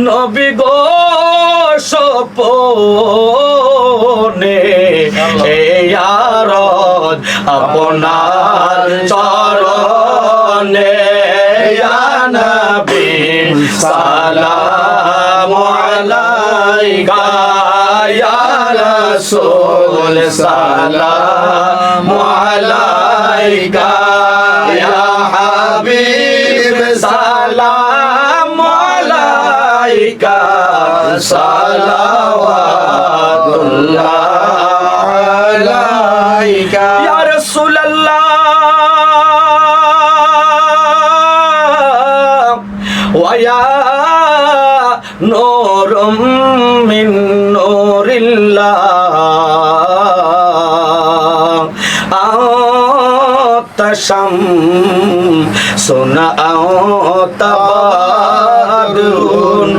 নবী গো সপনে ইয়ারদ আপনার চরণে ইয়া নবী সালামু আলাইকা ইয়া রাসূল সালামু আলাইকা ইয়া হাবিব সালামু আলাইকা সালাওয়াতুল্লাহ আলাইকা ইয়া রাসূলুল্লাহ ওয়া ইয়া নূরুম মিন নূরিল্লাহ শামসুন আতা বাদরুন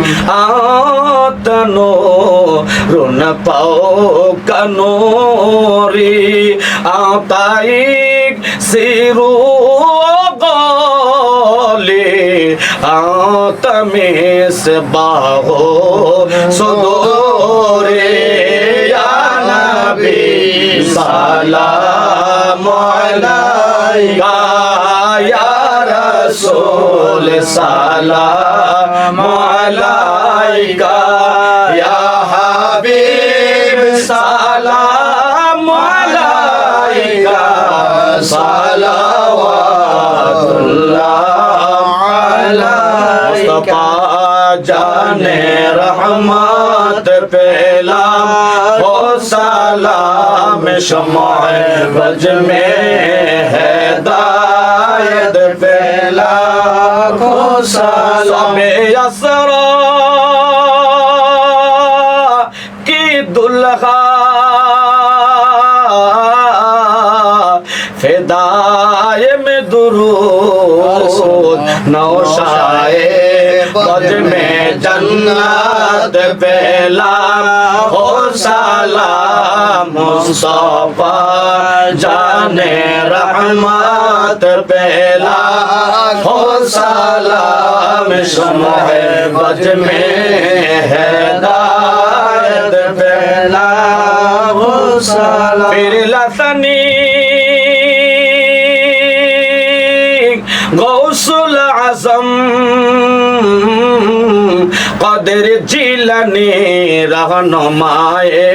আতা নূরুন ফাওকা নূরি আতাইক সিরু গলি আতা মিসবাহ সুদুরে ইয়া নবী সালামু আলাইকা ইয়া রাসূল সালামু আলাইকা ইয়া হাবিব সালামু আলাইকা সালাওয়াতুল্লাহ আলাইকা জানে রহমত পেলাম ও সালাম शमाए बज में हिदायत पेला को सलाम असरा की दुल्हा फिदाए में दुरूद नौशाए बज में जन्नत पेला हो सलाम मुस्तफा जाने रहमत पेला हो सलाम शमाए बज में हिदायत पेला हो सलाम फिर लसनी गौसुल आज़म कदर जिलानी रहनुमाए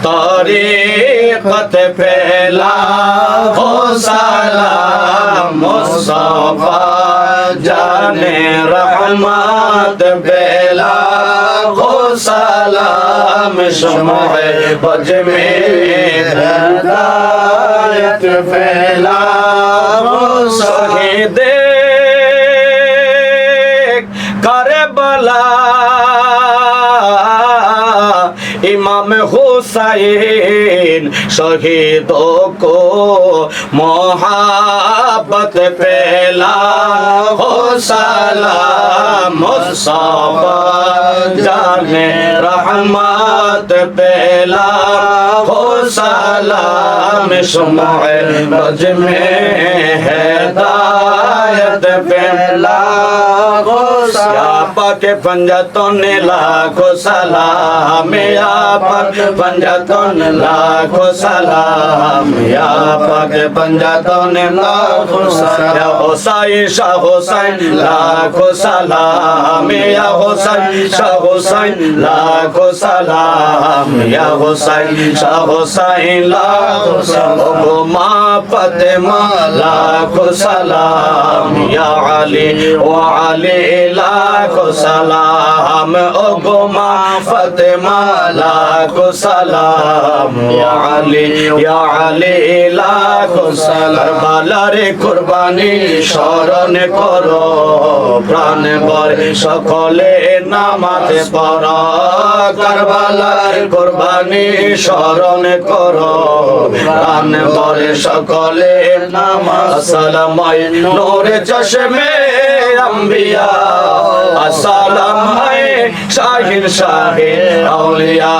तरीक़त फैला हो सलाम मुस्तफा जाने रहमत बेला हो सलाम शमाए बज में हिदायत फैला हो शहीद करबला इमाम हुसैन शहीदों को मोहब्बत फैला हो सलाम मुस्तफा जाने रहमत फैला हो सलाम शमाए बज में हिदायत फैला हो पाक पंजतों ने लाखों सलाम या पाक पंजतों ने लाखों सलाम या पाक पंजतों ने लाखों सलाम या हुसैन शाह हुसैन लाखों सलाम या हुसैन शाह हुसैन लाखों सलाम या हुसैन शाह हुसैन लाखों सलाम ओ मां फातिमा लाखों सलाम या अली व अली लाखों सलाम ओ गुमा फातिमा लाखों सलाम या अली लाखों सलाम करबालार कुरबानी स्मरण करो प्राण भरे सकले नामाज पढ़ो करबालार कुरबानी स्मरण करो प्राण भरे सकले नामाज अस्सलाम नूरे चश्मे अंबिया अस्सलाम है शाहिर शाहिर औलिया।